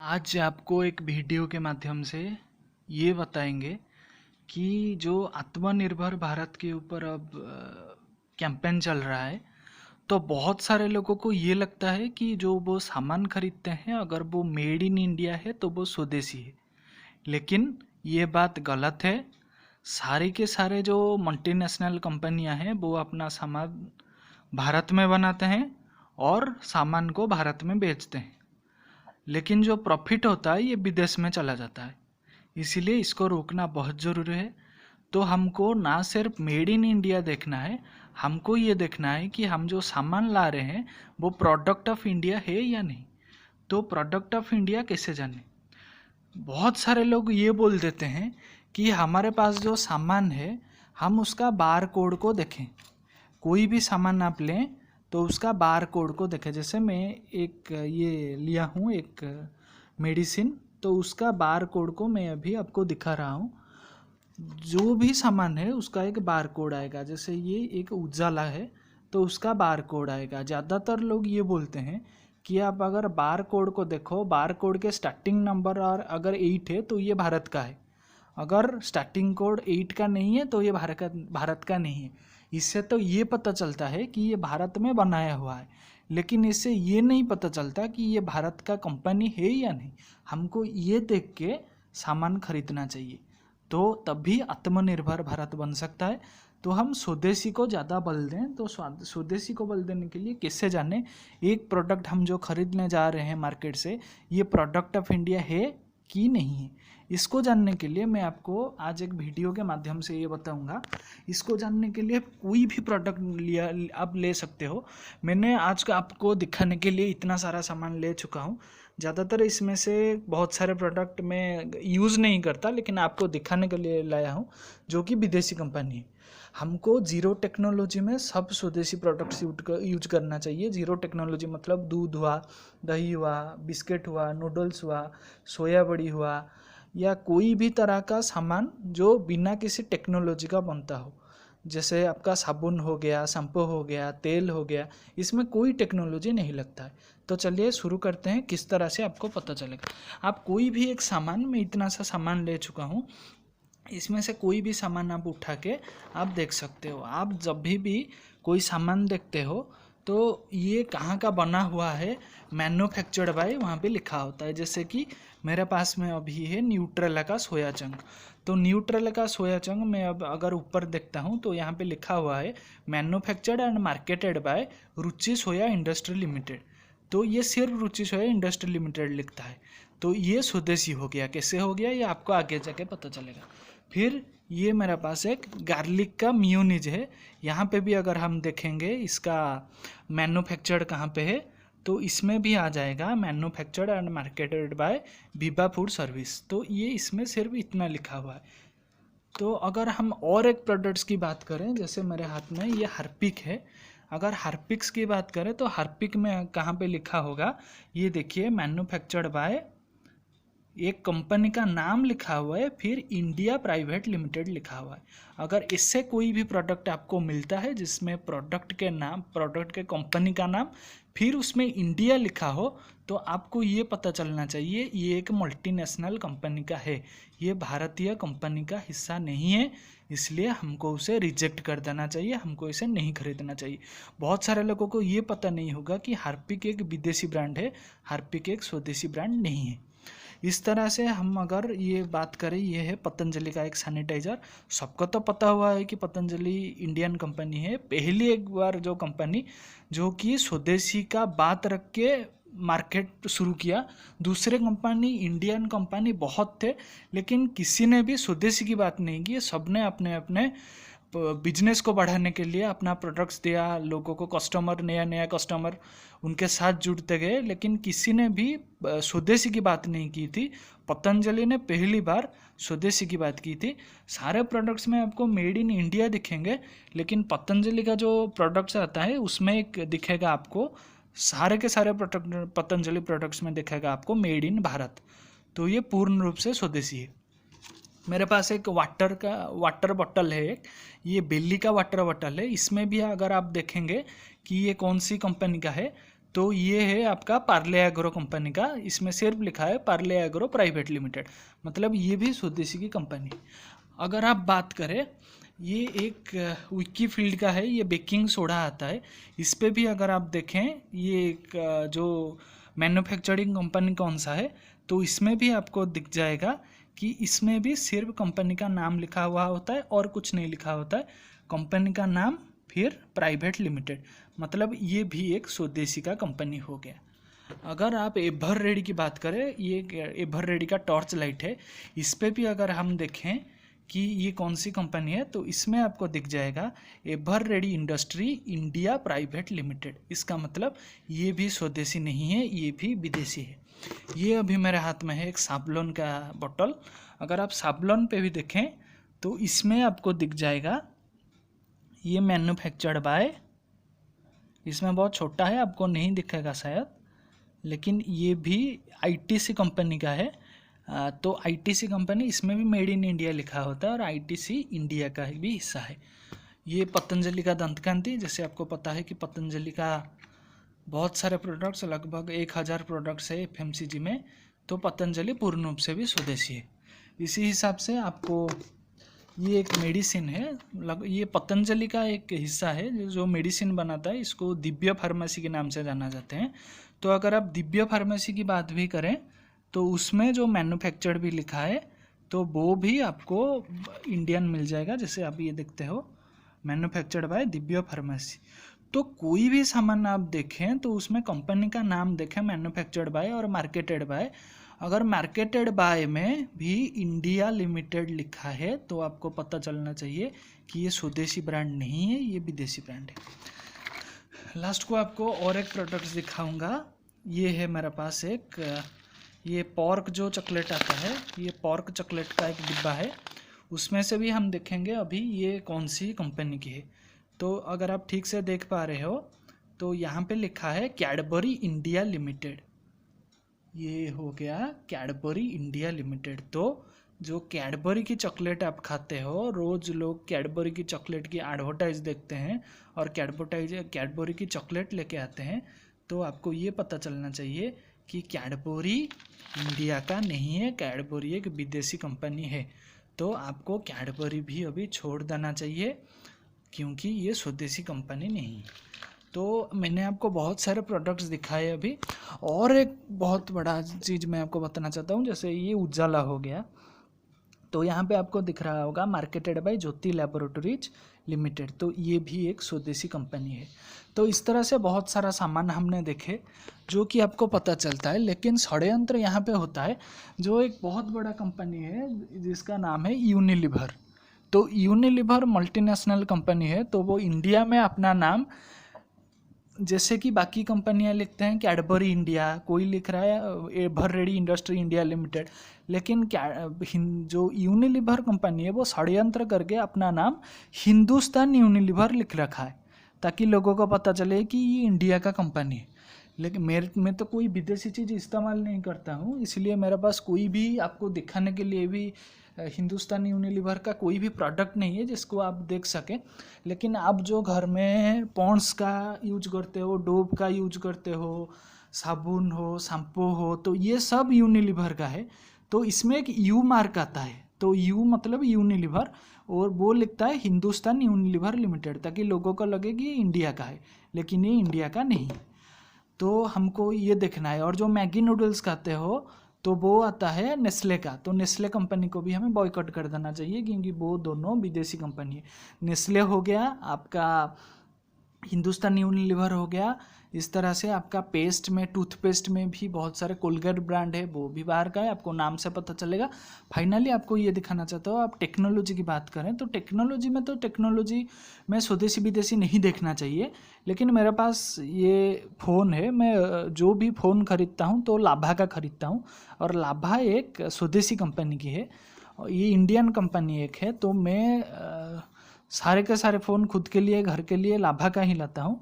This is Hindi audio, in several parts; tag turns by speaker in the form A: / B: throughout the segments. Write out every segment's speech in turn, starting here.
A: आज आपको एक वीडियो के माध्यम से ये बताएंगे कि जो आत्मनिर्भर भारत के ऊपर अब कैंपेन चल रहा है। तो बहुत सारे लोगों को ये लगता है कि जो वो सामान खरीदते हैं अगर वो मेड इन इंडिया है तो वो स्वदेशी है, लेकिन ये बात गलत है। सारे के सारे जो मल्टीनेशनल कंपनियां हैं वो अपना सामान भारत में बनाते हैं और सामान को भारत में बेचते हैं, लेकिन जो प्रॉफिट होता है ये विदेश में चला जाता है। इसीलिए इसको रोकना बहुत ज़रूरी है। तो हमको ना सिर्फ मेड इन इंडिया देखना है, हमको ये देखना है कि हम जो सामान ला रहे हैं वो प्रोडक्ट ऑफ इंडिया है या नहीं। तो प्रोडक्ट ऑफ इंडिया कैसे जाने? बहुत सारे लोग ये बोल देते हैं कि हमारे पास जो सामान है हम उसका बार कोड को देखें। कोई भी सामान आप लें तो उसका बार कोड को देखें। जैसे मैं एक ये लिया हूँ एक मेडिसिन, तो उसका बार कोड को मैं अभी आपको दिखा रहा हूँ। जो भी सामान है उसका एक बार कोड आएगा। जैसे ये एक उजाला है तो उसका बार कोड आएगा। ज़्यादातर लोग ये बोलते हैं कि आप अगर बार कोड को देखो, बार कोड के स्टार्टिंग नंबर और अगर 8 है तो ये भारत का है, अगर स्टार्टिंग कोड 8 का नहीं है तो ये भारत का नहीं है। इससे तो ये पता चलता है कि ये भारत में बनाया हुआ है, लेकिन इससे ये नहीं पता चलता कि ये भारत का कंपनी है या नहीं। हमको ये देख के सामान खरीदना चाहिए, तो तभी आत्मनिर्भर भारत बन सकता है। तो हम स्वदेशी को ज़्यादा बल दें। तो स्वदेशी को बल देने के लिए कैसे जाने, एक प्रोडक्ट हम जो खरीदने जा रहे हैं मार्केट से, ये प्रोडक्ट ऑफ इंडिया है कि नहीं है, इसको जानने के लिए मैं आपको आज एक वीडियो के माध्यम से ये बताऊंगा। इसको जानने के लिए कोई भी प्रोडक्ट लिया आप ले सकते हो। मैंने आज का आपको दिखाने के लिए इतना सारा सामान ले चुका हूँ। ज़्यादातर इसमें से बहुत सारे प्रोडक्ट मैं यूज़ नहीं करता, लेकिन आपको दिखाने के लिए लाया हूँ जो कि विदेशी कंपनी है। हमको जीरो टेक्नोलॉजी में सब स्वदेशी प्रोडक्ट्स यूज करना चाहिए। जीरो टेक्नोलॉजी मतलब दूध हुआ, दही हुआ, बिस्किट हुआ, नूडल्स हुआ, सोया बड़ी हुआ, या कोई भी तरह का सामान जो बिना किसी टेक्नोलॉजी का बनता हो। जैसे आपका साबुन हो गया, शैम्पू हो गया, तेल हो गया, इसमें कोई टेक्नोलॉजी नहीं लगता है। तो चलिए शुरू करते हैं, किस तरह से आपको पता चलेगा। आप कोई भी एक सामान, मैं इतना सा सामान ले चुका हूँ, इसमें से कोई भी सामान आप उठा के आप देख सकते हो। आप जब भी कोई सामान देखते हो तो ये कहाँ का बना हुआ है, मैन्युफैक्चर्ड बाय, वहाँ पे लिखा होता है। जैसे कि मेरे पास में अभी है न्यूट्रेला का सोया चंक। तो न्यूट्रेला का सोया चंक मैं अब अगर ऊपर देखता हूँ तो यहाँ पे लिखा हुआ है manufactured and marketed bye Ruchi soya industry limited. तो ये सिर्फ रुचि सोया इंडस्ट्री लिमिटेड लिखता है, तो ये स्वदेशी हो गया। कैसे हो गया ये आपको आगे जाके पता चलेगा। फिर ये मेरे पास एक गार्लिक का मेयोनीज है। यहाँ पे भी अगर हम देखेंगे इसका मैन्युफैक्चर्ड कहाँ पे है, तो इसमें भी आ जाएगा manufactured and marketed bye Vibha food service. तो ये इसमें सिर्फ इतना लिखा हुआ है। तो अगर हम और एक प्रोडक्ट्स की बात करें, जैसे मेरे हाथ में ये हार्पिक है, अगर हार्पिक्स की बात करें तो हार्पिक में कहाँ पे लिखा होगा, ये देखिए मैन्युफैक्चर्ड बाय, एक कंपनी का नाम लिखा हुआ है, फिर इंडिया प्राइवेट लिमिटेड लिखा हुआ है। अगर इससे कोई भी प्रोडक्ट आपको मिलता है जिसमें प्रोडक्ट के नाम, प्रोडक्ट के कंपनी का नाम, फिर उसमें इंडिया लिखा हो, तो आपको ये पता चलना चाहिए ये एक मल्टीनेशनल कंपनी का है, ये भारतीय कंपनी का हिस्सा नहीं है। इसलिए हमको उसे रिजेक्ट कर देना चाहिए, हमको इसे नहीं खरीदना चाहिए। बहुत सारे लोगों को ये पता नहीं होगा कि हार्पिक एक विदेशी ब्रांड है, हार्पिक एक स्वदेशी ब्रांड नहीं है। इस तरह से हम अगर ये बात करें, ये है पतंजलि का एक सैनिटाइज़र। सबको तो पता हुआ है कि पतंजलि इंडियन कंपनी है, पहली एक बार जो कंपनी जो कि स्वदेशी का बात रख के मार्केट शुरू किया। दूसरे कंपनी, इंडियन कंपनी बहुत थे, लेकिन किसी ने भी स्वदेशी की बात नहीं की। सबने अपने अपने बिजनेस को बढ़ाने के लिए अपना प्रोडक्ट्स दिया, लोगों को कस्टमर, नया नया कस्टमर उनके साथ जुड़ते गए, लेकिन किसी ने भी स्वदेशी की बात नहीं की थी। पतंजलि ने पहली बार स्वदेशी की बात की थी। सारे प्रोडक्ट्स में आपको मेड इन इंडिया दिखेंगे, लेकिन पतंजलि का जो प्रोडक्ट्स आता है उसमें एक दिखेगा आपको, सारे के सारे प्रोडक्ट पतंजलि प्रोडक्ट्स में दिखेगा आपको मेड इन भारत। तो ये पूर्ण रूप से स्वदेशी है। मेरे पास एक वाटर बॉटल है, एक ये बेली का वाटर बॉटल है। इसमें भी अगर आप देखेंगे कि ये कौन सी कंपनी का है, तो ये है आपका पार्ले एग्रो कंपनी का, इसमें सिर्फ लिखा है पार्ले एग्रो प्राइवेट लिमिटेड, मतलब ये भी स्वदेशी की कंपनी। अगर आप बात करें, ये एक विकी फील्ड का है, ये बेकिंग सोडा आता है, इस पे भी अगर आप देखें ये एक जो मैन्युफैक्चरिंग कंपनी कौन सा है, तो इसमें भी आपको दिख जाएगा कि इसमें भी सिर्फ कंपनी का नाम लिखा हुआ होता है और कुछ नहीं लिखा होता है, कंपनी का नाम फिर प्राइवेट लिमिटेड, मतलब ये भी एक स्वदेशी का कंपनी हो गया। अगर आप एवर रेडी की बात करें, ये एवर रेडी का टॉर्च लाइट है, इस पे भी अगर हम देखें कि ये कौन सी कंपनी है, तो इसमें आपको दिख जाएगा ever ready industry India private limited, इसका मतलब ये भी स्वदेशी नहीं है, ये भी विदेशी है। ये अभी मेरे हाथ में है एक साबलोन का बोतल, अगर आप साबलोन पे भी देखें तो इसमें आपको दिख जाएगा ये मैन्युफैक्चर्ड बाय, इसमें बहुत छोटा है आपको नहीं दिखेगा शायद, लेकिन ये भी आईटीसी कंपनी का है। तो आईटीसी कंपनी, इसमें भी मेड इन इंडिया लिखा होता है और आईटीसी इंडिया का भी हिस्सा है। ये पतंजलि का दंतकांति, जैसे आपको पता है कि पतंजलि का बहुत सारे प्रोडक्ट्स, लगभग 1000 प्रोडक्ट्स है एफएमसीजी में, तो पतंजलि पूर्ण रूप से भी स्वदेशी है। इसी हिसाब से आपको ये एक मेडिसिन है, ये पतंजलि का एक हिस्सा है जो मेडिसिन बनाता है, इसको दिव्य फार्मेसी के नाम से जाना जाते हैं। तो अगर आप दिव्य फार्मेसी की बात भी करें तो उसमें जो मैन्युफैक्चर्ड भी लिखा है तो वो भी आपको इंडियन मिल जाएगा, जैसे आप ये देखते हो मैन्युफैक्चर्ड बाय दिव्य फार्मेसी। तो कोई भी सामान आप देखें तो उसमें कंपनी का नाम देखें मैन्युफैक्चर्ड बाय और मार्केटेड बाय, अगर मार्केटेड बाय में भी इंडिया लिमिटेड लिखा है तो आपको पता चलना चाहिए कि ये स्वदेशी ब्रांड नहीं है, ये विदेशी ब्रांड है। लास्ट को आपको और एक प्रोडक्ट्स दिखाऊंगा, ये है मेरे पास एक ये पॉर्क जो चॉकलेट आता है, ये पॉर्क चॉकलेट का एक डिब्बा है, उसमें से भी हम देखेंगे अभी ये कौन सी कंपनी की है। तो अगर आप ठीक से देख पा रहे हो तो यहाँ पे लिखा है कैडबरी इंडिया लिमिटेड, ये हो गया कैडबरी इंडिया लिमिटेड। तो जो कैडबरी की चॉकलेट आप खाते हो, रोज़ लोग कैडबरी की चॉकलेट की एडवर्टाइज देखते हैं और कैडबरी की चॉकलेट लेके आते हैं, तो आपको ये पता चलना चाहिए कि कैडबरी इंडिया का नहीं है, कैडबरी एक विदेशी कंपनी है। तो आपको कैडबरी भी अभी छोड़ देना चाहिए क्योंकि ये स्वदेशी कंपनी नहीं है। तो मैंने आपको बहुत सारे प्रोडक्ट्स दिखाए अभी, और एक बहुत बड़ा चीज़ मैं आपको बताना चाहता हूँ, जैसे ये उजाला हो गया, तो यहाँ पे आपको दिख रहा होगा मार्केटेड बाय ज्योति लैबोरेटरीज लिमिटेड, तो ये भी एक स्वदेशी कंपनी है। तो इस तरह से बहुत सारा सामान हमने देखे जो कि आपको पता चलता है, लेकिन षड्यंत्र यहाँ पे होता है। जो एक बहुत बड़ा कंपनी है जिसका नाम है यूनिलीवर, तो यूनिलीवर मल्टीनेशनल कंपनी है, तो वो इंडिया में अपना नाम, जैसे कि बाकी कंपनियां लिखते हैं कैडबरी इंडिया, कोई लिख रहा है ever ready industry India limited, लेकिन जो यूनिलीवर कंपनी है वो षड्यंत्र करके अपना नाम हिंदुस्तान यूनिलीवर लिख रखा है ताकि लोगों को पता चले कि ये इंडिया का कंपनी है। लेकिन मैं तो कोई विदेशी चीज़ इस्तेमाल नहीं करता हूँ, इसलिए मेरे पास कोई भी आपको दिखाने के लिए भी हिंदुस्तान यूनिलीवर का कोई भी प्रोडक्ट नहीं है जिसको आप देख सकें। लेकिन आप जो घर में पॉन्ड्स का यूज करते हो, डोव का यूज करते हो, साबुन हो, शैम्पू हो, तो ये सब यूनिलीवर का है। तो इसमें एक यू मार्क आता है, तो यू मतलब यूनिलीवर, और वो लिखता है हिंदुस्तान यूनिलीवर लिमिटेड, ताकि लोगों को लगे कि ये इंडिया का है, लेकिन ये इंडिया का नहीं। तो हमको ये देखना है। और जो मैगी नूडल्स खाते हो तो वो आता है नेस्ले का, तो नेस्ले कंपनी को भी हमें बॉयकॉट कर देना चाहिए क्योंकि वो दोनों विदेशी कंपनी है। नेस्ले हो गया आपका, हिंदुस्तान यूनिलीवर हो गया। इस तरह से आपका पेस्ट में, टूथपेस्ट में भी बहुत सारे कोलगेट ब्रांड है, वो भी बाहर का है, आपको नाम से पता चलेगा। फाइनली आपको ये दिखाना चाहता हूँ, आप टेक्नोलॉजी की बात करें तो टेक्नोलॉजी में स्वदेशी विदेशी नहीं देखना चाहिए। लेकिन मेरे पास ये फ़ोन है, मैं जो भी फ़ोन खरीदता हूँ तो लाभा का खरीदता हूँ, और लाभा एक स्वदेशी कंपनी की है, ये इंडियन कंपनी एक है। तो मैं सारे के सारे फ़ोन खुद के लिए, घर के लिए लाभा का ही लाता हूँ।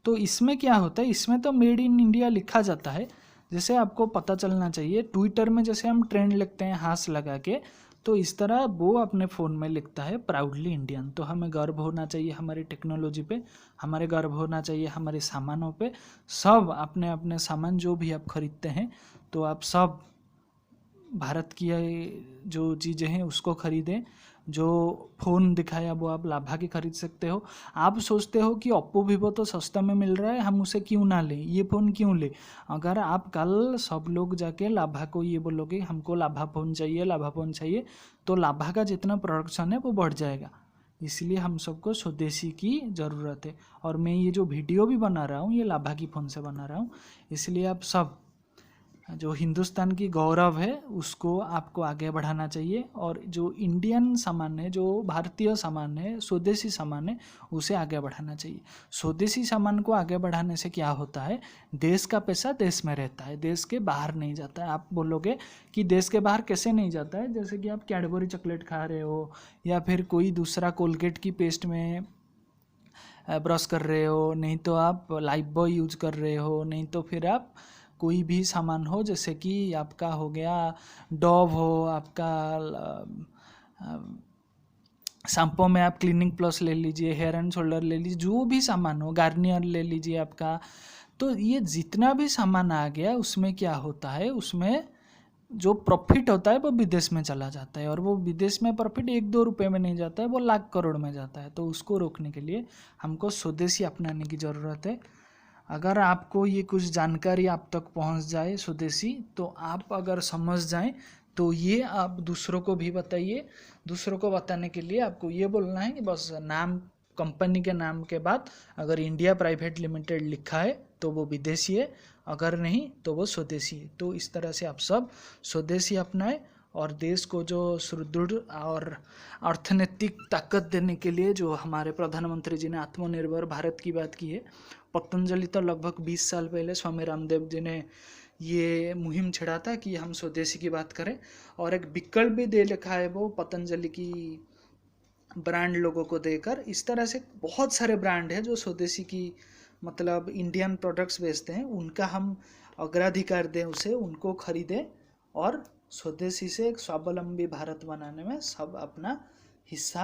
A: तो इसमें क्या होता है, इसमें तो मेड इन इंडिया लिखा जाता है, जैसे आपको पता चलना चाहिए। ट्विटर में जैसे हम ट्रेंड लिखते हैं हाथ लगा के, तो इस तरह वो अपने फ़ोन में लिखता है प्राउडली इंडियन। तो हमें गर्व होना चाहिए हमारी टेक्नोलॉजी पे, हमारे गर्व होना चाहिए हमारे सामानों पे। सब अपने अपने सामान जो भी आप खरीदते हैं तो आप सब भारत की जो चीज़ें हैं उसको खरीदें। जो फ़ोन दिखाया वो आप लाभा की खरीद सकते हो। आप सोचते हो कि ओप्पो वीवो तो सस्ता में मिल रहा है, हम उसे क्यों ना लें, ये फ़ोन क्यों ले। अगर आप कल सब लोग जाके लाभा को ये बोलोगे हमको लाभा फ़ोन चाहिए, लाभा फ़ोन चाहिए, तो लाभा का जितना प्रोडक्शन है वो बढ़ जाएगा। इसलिए हम सबको स्वदेशी की ज़रूरत है। और मैं ये जो वीडियो भी बना रहा हूँ ये लाभा की फ़ोन से बना रहा हूँ। इसलिए आप सब जो हिंदुस्तान की गौरव है उसको आपको आगे बढ़ाना चाहिए, और जो इंडियन सामान है, जो भारतीय सामान है, स्वदेशी सामान है, उसे आगे बढ़ाना चाहिए। स्वदेशी सामान को आगे बढ़ाने से क्या होता है, देश का पैसा देश में रहता है, देश के बाहर नहीं जाता है। आप बोलोगे कि देश के बाहर कैसे नहीं जाता है, जैसे कि आप कैडबरी चॉकलेट खा रहे हो या फिर कोई दूसरा कोलगेट की पेस्ट में ब्रश कर रहे हो, नहीं तो आप लाइफ बॉय यूज कर रहे हो, नहीं तो फिर आप कोई भी सामान हो जैसे कि आपका हो गया डॉव हो, आपका शैम्पू में आप क्लीनिंग प्लस ले लीजिए, हेयर एंड शोल्डर ले लीजिए, जो भी सामान हो, गार्नियर ले लीजिए आपका। तो ये जितना भी सामान आ गया उसमें क्या होता है, उसमें जो प्रॉफिट होता है वो विदेश में चला जाता है, और वो विदेश में प्रॉफिट 1-2 रुपये में नहीं जाता है, वो लाख करोड़ में जाता है। तो उसको रोकने के लिए हमको स्वदेशी अपनाने की ज़रूरत है। अगर आपको ये कुछ जानकारी आप तक पहुंच जाए स्वदेशी, तो आप अगर समझ जाएं तो ये आप दूसरों को भी बताइए। दूसरों को बताने के लिए आपको ये बोलना है कि बस नाम, कंपनी के नाम के बाद अगर इंडिया प्राइवेट लिमिटेड लिखा है तो वो विदेशी है, अगर नहीं तो वो स्वदेशी है। तो इस तरह से आप सब स्वदेशी अपनाएं, और देश को जो सुदृढ़ और अर्थनैतिक ताकत देने के लिए जो हमारे प्रधानमंत्री जी ने आत्मनिर्भर भारत की बात की है, पतंजलि तो लगभग 20 साल पहले स्वामी रामदेव जी ने ये मुहिम छेड़ा था कि हम स्वदेशी की बात करें, और एक विकल्प भी दे रखा है वो पतंजलि की ब्रांड लोगों को देकर। इस तरह से बहुत सारे ब्रांड हैं जो स्वदेशी की मतलब इंडियन प्रोडक्ट्स बेचते हैं, उनका हम अग्राधिकार दें, उसे उनको खरीदें, और स्वदेशी से एक स्वावलंबी भारत बनाने में सब अपना हिस्सा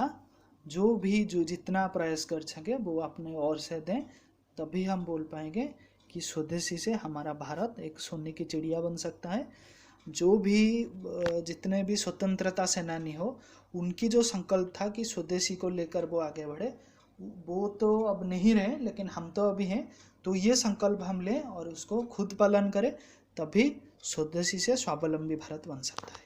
A: जो जितना प्रयास कर सके वो अपने ओर से दें। तभी हम बोल पाएंगे कि स्वदेशी से हमारा भारत एक सोने की चिड़िया बन सकता है। जो भी जितने भी स्वतंत्रता सेनानी हो, उनकी जो संकल्प था कि स्वदेशी को लेकर वो आगे बढ़े, वो तो अब नहीं रहे, लेकिन हम तो अभी हैं। तो ये संकल्प हम लें और उसको खुद पालन करें, तभी स्वदेशी से स्वावलंबी भारत बन सकता है।